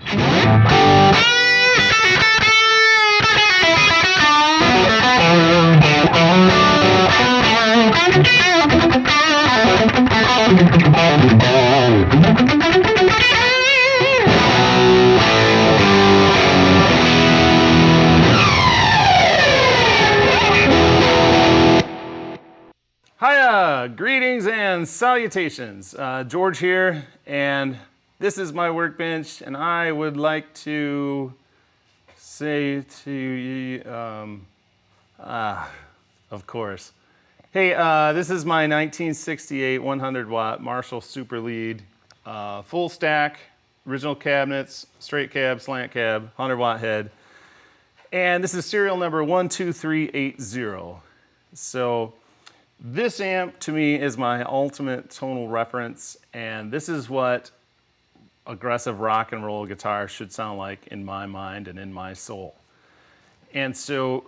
Hiya! Greetings and salutations. George here, and this is my workbench, and I would like to say to you, of course. Hey, this is my 1968 100 watt Marshall Super Lead, full stack, original cabinets, straight cab, slant cab, 100 watt head. And this is serial number 12380. So this amp to me is my ultimate tonal reference, and this is what aggressive rock and roll guitar should sound like in my mind and in my soul. And so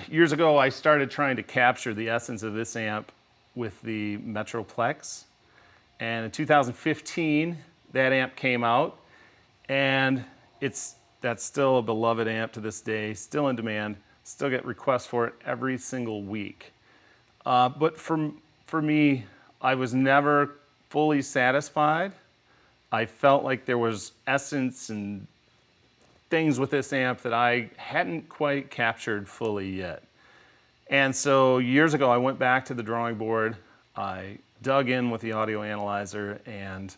years ago I started trying to capture the essence of this amp with the Metroplex, and in 2015 that amp came out, and that's still a beloved amp to this day, still in demand, still get requests for it every single week. But for me, I was never fully satisfied. I felt like there was essence and things with this amp that I hadn't quite captured fully yet. And so years ago, I went back to the drawing board. I dug in with the audio analyzer and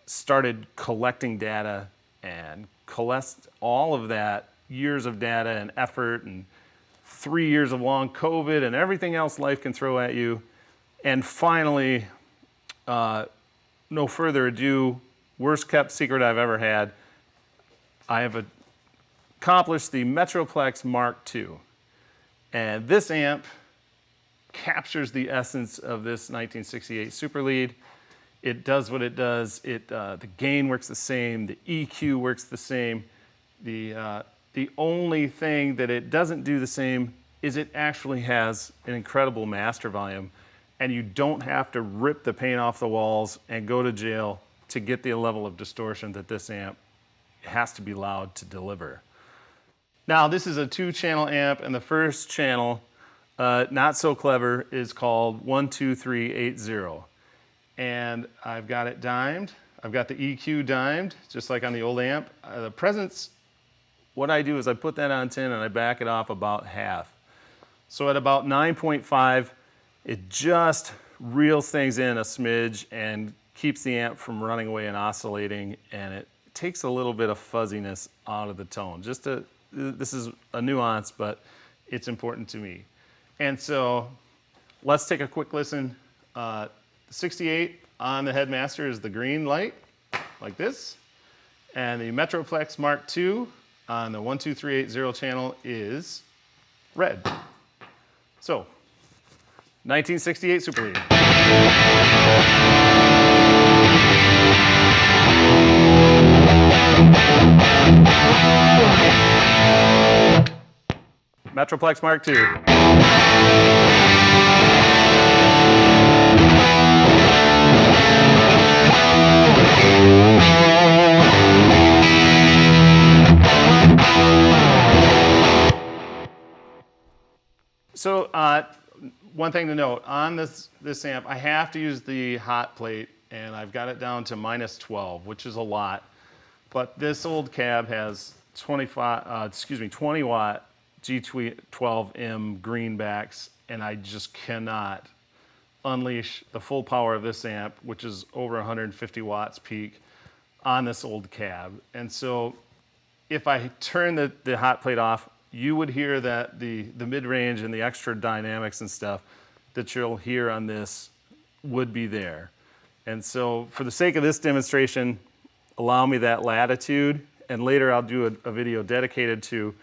started collecting data and coalesced all of that years of data and effort and 3 years of long COVID and everything else life can throw at you. And finally, no further ado, worst kept secret I've ever had, I have accomplished the Metroplex Mark II. And this amp captures the essence of this 1968 Super Lead. It does what it does. The gain works the same, the EQ works the same. The only thing that it doesn't do the same is it actually has an incredible master volume, and you don't have to rip the paint off the walls and go to jail to get the level of distortion that this amp has to be loud to deliver. Now, this is a 2-channel amp, and the first channel, not so clever, is called 12380. And I've got it dimed. I've got the EQ dimed, just like on the old amp. The presence, what I do is I put that on 10 and I back it off about half. So at about 9.5, it just reels things in a smidge and keeps the amp from running away and oscillating, and it takes a little bit of fuzziness out of the tone. This is a nuance, but it's important to me. And so let's take a quick listen. 68 on the Headmaster is the green light, like this. And the Metroplex Mark II on the 12380 channel is red. So, 1968 Super Lead. Metroplex Mark II. So one thing to note, on this amp, I have to use the hot plate, and I've got it down to -12, which is a lot. But this old cab has 20 watt G12M greenbacks, and I just cannot unleash the full power of this amp, which is over 150 watts peak, on this old cab. And so if I turn the hot plate off, you would hear that the mid-range and the extra dynamics and stuff that you'll hear on this would be there. And so for the sake of this demonstration, allow me that latitude, and later I'll do a video dedicated to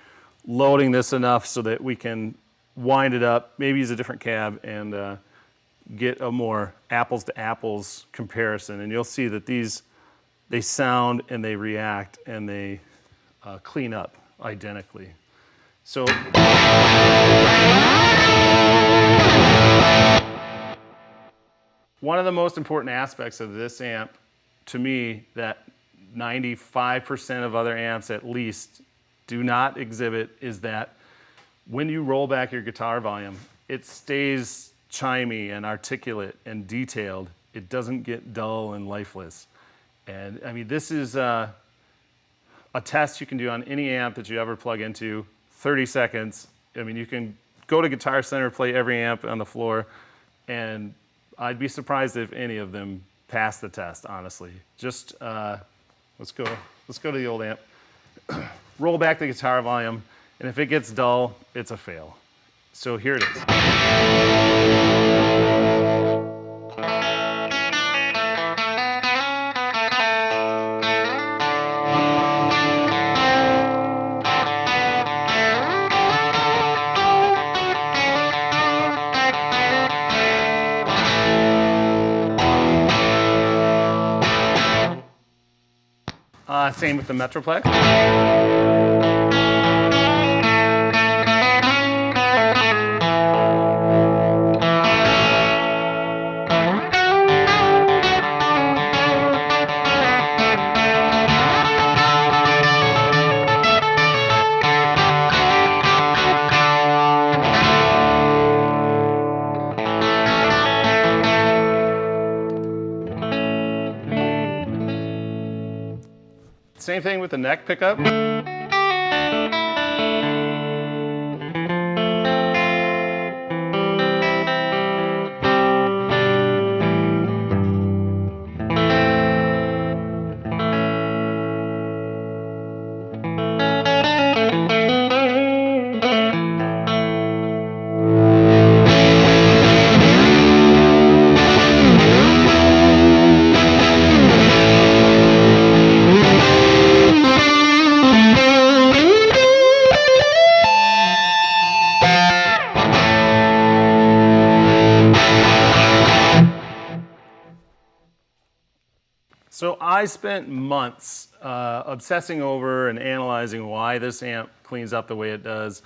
loading this enough so that we can wind it up, maybe use a different cab, and get a more apples to apples comparison. And you'll see that they sound and they react and they clean up identically. So one of the most important aspects of this amp to me that 95% of other amps at least do not exhibit is that when you roll back your guitar volume, it stays chimey and articulate and detailed. It doesn't get dull and lifeless. And I mean, this is a test you can do on any amp that you ever plug into, 30 seconds. I mean, you can go to Guitar Center, play every amp on the floor, and I'd be surprised if any of them pass the test, honestly. Just, let's go to the old amp. Roll back the guitar volume, and if it gets dull, it's a fail. So here it is. Same with the Metroplex. Same thing with the neck pickup. So I spent months obsessing over and analyzing why this amp cleans up the way it does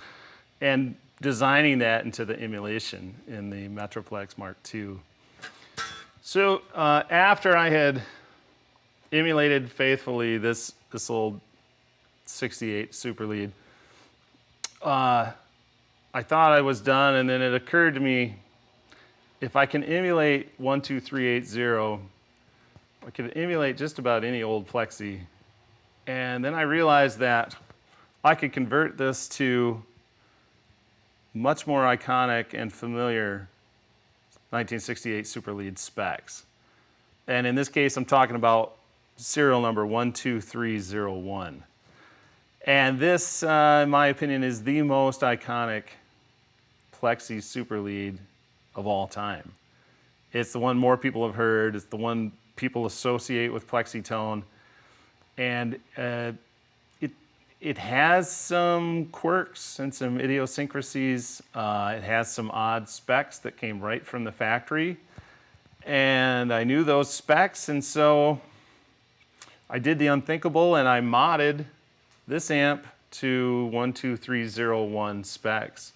and designing that into the emulation in the Metroplex Mark II. So after I had emulated faithfully this old 68 Super Lead, I thought I was done, and then it occurred to me, if I can emulate 12380, I could emulate just about any old Plexi. And then I realized that I could convert this to much more iconic and familiar 1968 Super Lead specs. And in this case, I'm talking about serial number 12301. And this, in my opinion, is the most iconic Plexi Super Lead of all time. It's the one more people have heard. It's the one people associate with Plexitone, and it has some quirks and some idiosyncrasies. It has some odd specs that came right from the factory, and I knew those specs, and so I did the unthinkable, and I modded this amp to 12301 specs,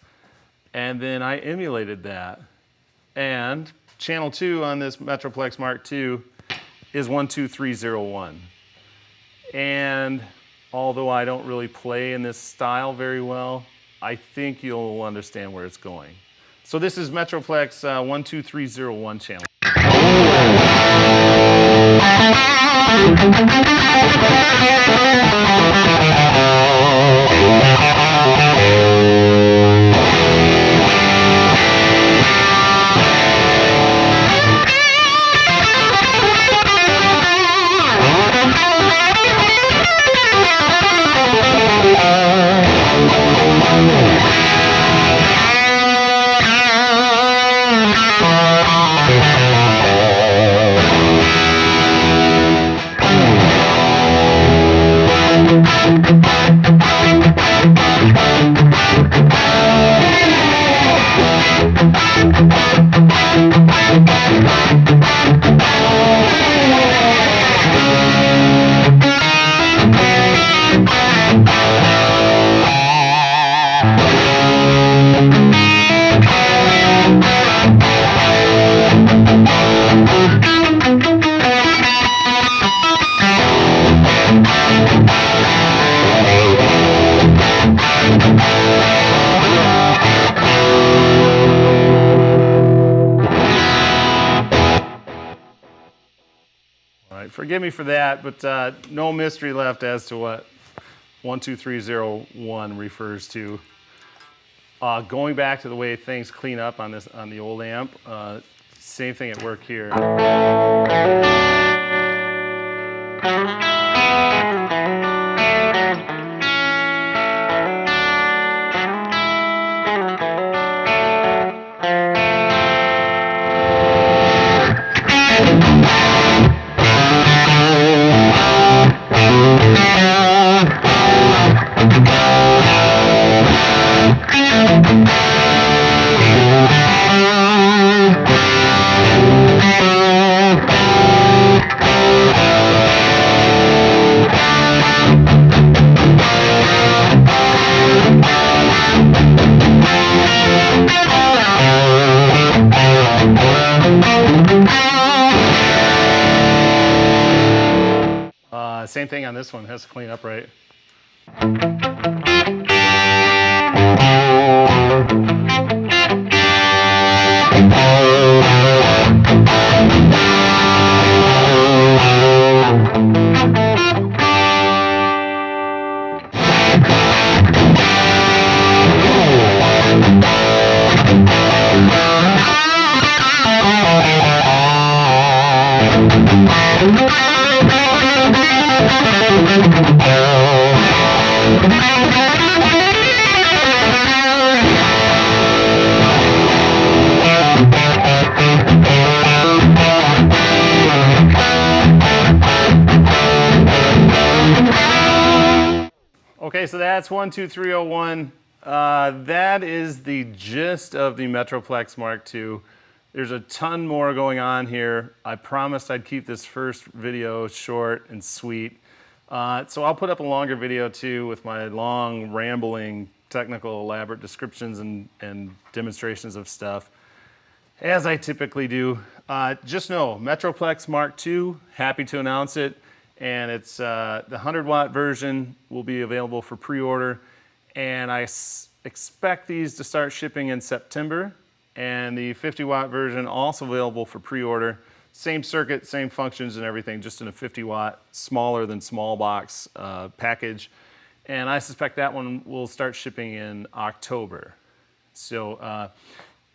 and then I emulated that. And channel 2 on this Metroplex Mark II is 12301. And although I don't really play in this style very well, I think you'll understand where it's going. So this is Metroplex 12301 channel. forgive me for that, but no mystery left as to what 12301 refers to. Going back to the way things clean up on the old amp, same thing at work here. Same thing on this one, has to clean up right. Okay, so that's 12301. That is the gist of the Metroplex Mark II. There's a ton more going on here. I promised I'd keep this first video short and sweet. So I'll put up a longer video too with my long, rambling, technical, elaborate descriptions and demonstrations of stuff, as I typically do. Just know, Metroplex Mark II, happy to announce it. And it's the 100-watt version will be available for pre-order. And I expect these to start shipping in September. And the 50-watt version also available for pre-order. Same circuit, same functions and everything, just in a 50-watt, smaller than small box package. And I suspect that one will start shipping in October. So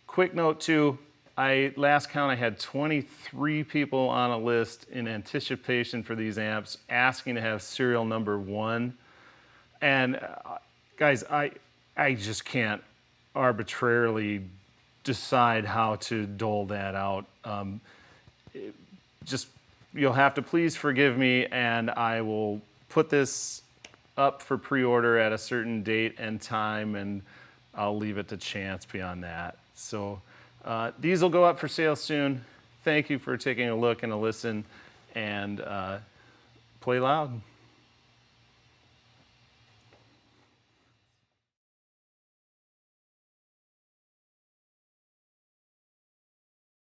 quick note too, last count I had 23 people on a list in anticipation for these amps asking to have serial number 1. And guys, I just can't arbitrarily decide how to dole that out. You'll have to please forgive me, and I will put this up for pre-order at a certain date and time, and I'll leave it to chance beyond that. So these will go up for sale soon. Thank you for taking a look and a listen, and play loud.